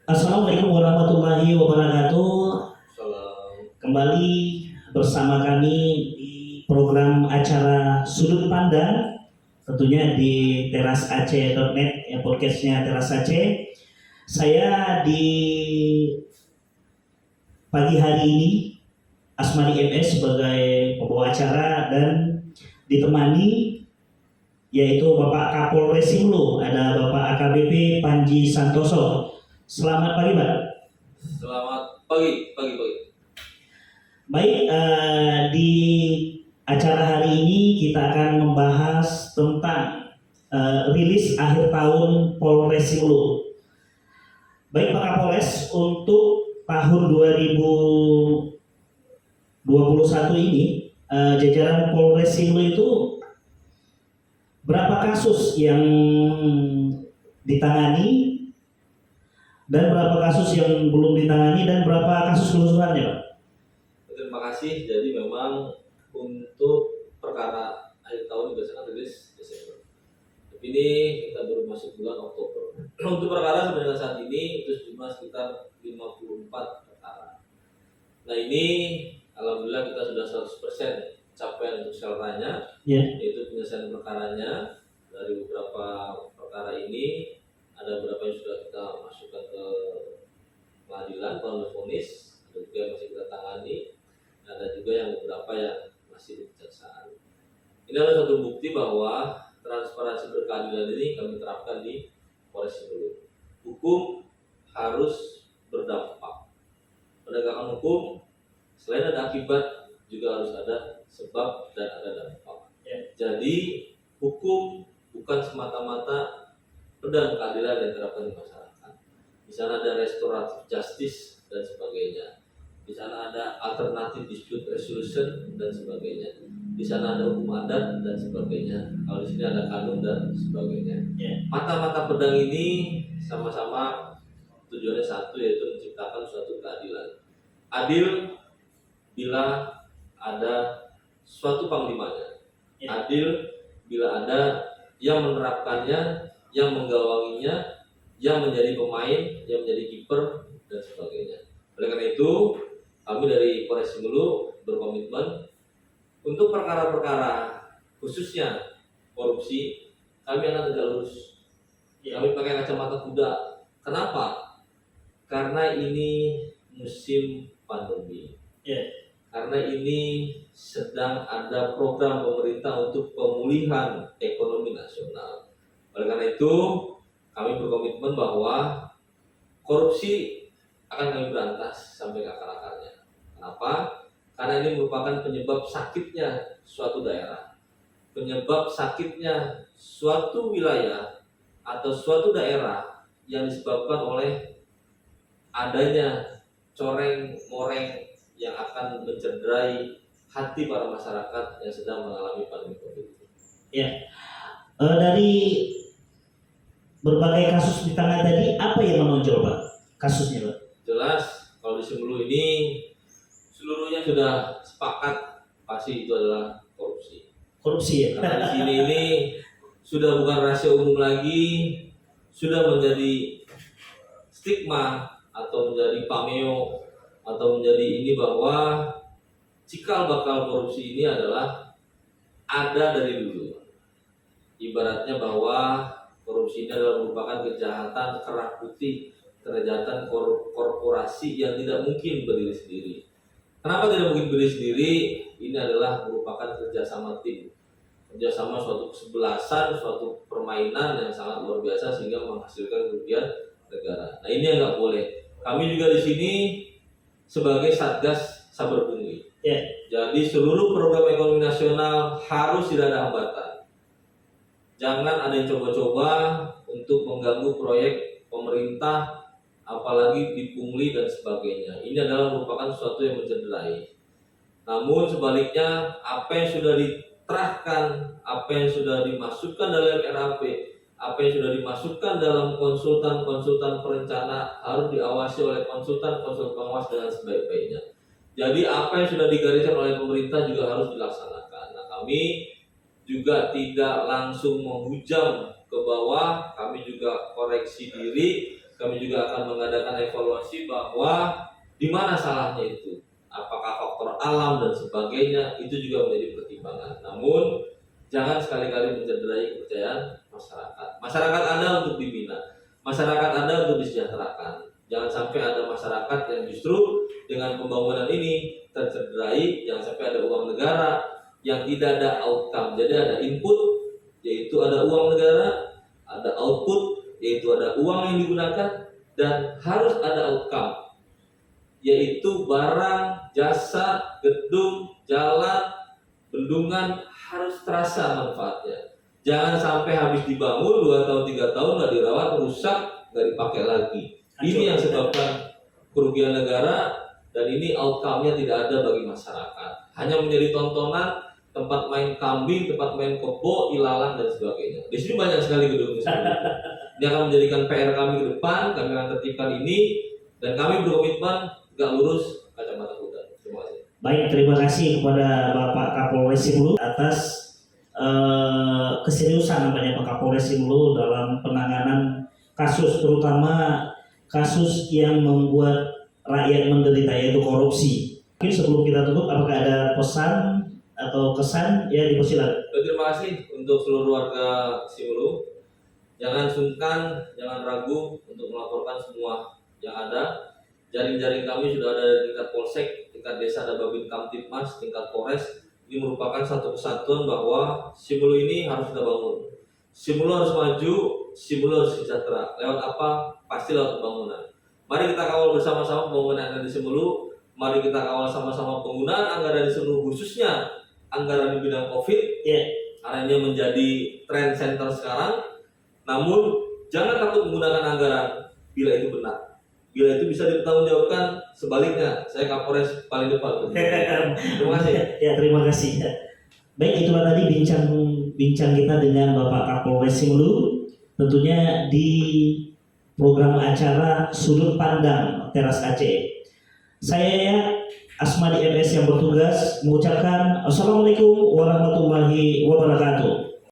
Assalamualaikum warahmatullahi wabarakatuh. Kembali bersama kami di program acara Sudut Pandang, tentunya di terasace.net, ya, podcastnya Teras Aceh. Saya di pagi hari ini Asmani MS sebagai pembawa acara dan ditemani yaitu Bapak Kapolres Simulu, ada Bapak AKBP Panji Santoso. Selamat pagi, Pak. Selamat pagi. Baik, di acara hari ini kita akan membahas tentang rilis akhir tahun Polres Simulu. Baik, Pak Kapolres, untuk tahun 2021 ini jajaran Polres Simulu itu berapa kasus yang ditangani dan berapa kasus yang belum ditangani dan berapa kasus kelusurannya, Pak? Terima kasih. Jadi memang untuk perkara akhir tahun biasanya rilis Desember. Tapi ini kita baru masuk bulan Oktober. Untuk perkara sebenarnya saat ini itu jumlah sekitar 54 perkara. Nah ini alhamdulillah kita sudah 100% capaian untuk selranya, yaitu penyelesaian perkaranya. Dari beberapa perkara ini ada beberapa yang sudah kita masukkan ke pengadilan, vonis, ada juga yang masih kita tangani, ada juga yang beberapa yang masih di kejaksaan. Ini adalah satu bukti bahwa transparansi berkeadilan ini kami terapkan di Polres Simulu. Hukum harus berdampak. Penegakan hukum selain ada akibat juga harus ada sebab dan ada dampak. Jadi hukum bukan semata-mata pedang keadilan yang diterapkan di masyarakat. Di sana ada restoratif justice dan sebagainya. Di sana ada alternative dispute resolution dan sebagainya. Di sana ada hukum adat dan sebagainya. Kalau di sini ada kanun dan sebagainya. Mata-mata pedang ini sama-sama tujuannya satu, yaitu menciptakan suatu keadilan. Adil bila ada suatu panglimanya. Adil bila ada yang menerapkannya, yang menggawanginya, yang menjadi pemain, yang menjadi kiper dan sebagainya. Oleh karena itu, kami dari Polres Simulu berkomitmen untuk perkara-perkara khususnya korupsi, kami akan tegak lurus. Kami pakai kacamata kuda. Kenapa? Karena ini musim pandemi. Karena ini sedang ada program pemerintah untuk pemulihan ekonomi nasional. Oleh karena itu, kami berkomitmen bahwa korupsi akan kami berantas sampai ke akar-akarnya. Kenapa? Karena ini merupakan penyebab sakitnya suatu daerah, penyebab sakitnya suatu wilayah atau suatu daerah yang disebabkan oleh adanya coreng-moreng yang akan mencederai hati para masyarakat yang sedang mengalami pandemi COVID. Dari berbagai kasus ditangani tadi, apa yang menonjol, Pak? Kasusnya, Pak? Jelas, kalau di Simulu ini seluruhnya sudah sepakat pasti itu adalah korupsi. Korupsi, ya? Karena di sini ini sudah bukan rahasia umum lagi, sudah menjadi stigma atau menjadi pameo atau menjadi ini bahwa cikal bakal korupsi ini adalah ada dari dulu. Ibaratnya bahwa korupsi ini adalah merupakan kejahatan kerah putih, kejahatan korporasi yang tidak mungkin berdiri sendiri. Kenapa tidak mungkin berdiri sendiri? Ini adalah merupakan kerjasama tim, kerjasama suatu kesebelasan, suatu permainan yang sangat luar biasa sehingga menghasilkan kerugian negara. Nah ini yang nggak boleh. Kami juga di sini sebagai Satgas Saber Pungli. Jadi seluruh program ekonomi nasional harus tidak ada hambatan. Jangan ada yang coba-coba untuk mengganggu proyek pemerintah apalagi dipungli dan sebagainya. Ini adalah merupakan sesuatu yang mencederai. Namun sebaliknya, apa yang sudah diterahkan, apa yang sudah dimasukkan dalam RAP, apa yang sudah dimasukkan dalam konsultan perencana harus diawasi oleh konsultan pengawas dengan sebaik-baiknya. Jadi apa yang sudah digariskan oleh pemerintah juga harus dilaksanakan. Nah, kami juga tidak langsung menghujam ke bawah, kami juga koreksi diri, kami juga akan mengadakan evaluasi bahwa di mana salahnya itu, apakah faktor alam dan sebagainya, itu juga menjadi pertimbangan. Namun jangan sekali-kali mencederai kepercayaan masyarakat. Masyarakat ada untuk dibina, masyarakat ada untuk disejahterakan. Jangan sampai ada masyarakat yang justru dengan pembangunan ini tercederai, jangan sampai ada uang negara yang tidak ada outcome. Jadi ada input, yaitu ada uang negara, ada output, yaitu ada uang yang digunakan, dan harus ada outcome, yaitu barang, jasa, gedung, jalan, bendungan harus terasa manfaatnya. Jangan sampai habis dibangun 2 tahun 3 tahun nggak dirawat, rusak, nggak dipakai lagi. Ini yang sebabkan kerugian negara, dan ini outcome-nya tidak ada bagi masyarakat. Hanya menjadi tontonan, tempat main kambing, tempat main kebo, ilalang dan sebagainya. Di sini banyak sekali gedung. Ini akan menjadikan PR kami ke depan. Kami akan tertibkan ini, dan kami berkomitmen tegak lurus kacamata kuda. Terima kasih. Baik, terima kasih kepada Bapak Kapolres Simelu atas keseriusan namanya Pak Kapolres Simelu dalam penanganan kasus, terutama kasus yang membuat rakyat menderita, yaitu korupsi. Mungkin sebelum kita tutup, apakah ada pesan atau kesan? Ya, dipersilakan. Terima kasih untuk seluruh warga Simelu. Jangan sungkan, jangan ragu untuk melaporkan semua yang ada. Jaring-jaring kami sudah ada di tingkat polsek, tingkat desa ada Babin Kamtipmas, tingkat Polres. Ini merupakan satu kesatuan bahwa Simelu ini harus kita bangun. Simelu harus maju, Simelu harus sejahtera. Lewat apa? Pasti lewat pembangunan. Mari kita kawal bersama-sama pembangunan yang ada di Simelu. Mari kita kawal sama-sama penggunaan anggaran di Simelu, khususnya anggaran di bidang COVID. Karena ini menjadi trend center sekarang. Namun jangan takut menggunakan anggaran bila itu benar. Bila itu bisa dipertanggungjawabkan, sebaliknya saya Kapolres paling depan. Terima kasih. Ya, terima kasih. Baik, itulah tadi bincang kita dengan Bapak Kapolres Simelu, tentunya di program acara Sudut Pandang Teras Aceh. Saya Asmadi MS yang bertugas mengucapkan Assalamualaikum warahmatullahi wabarakatuh.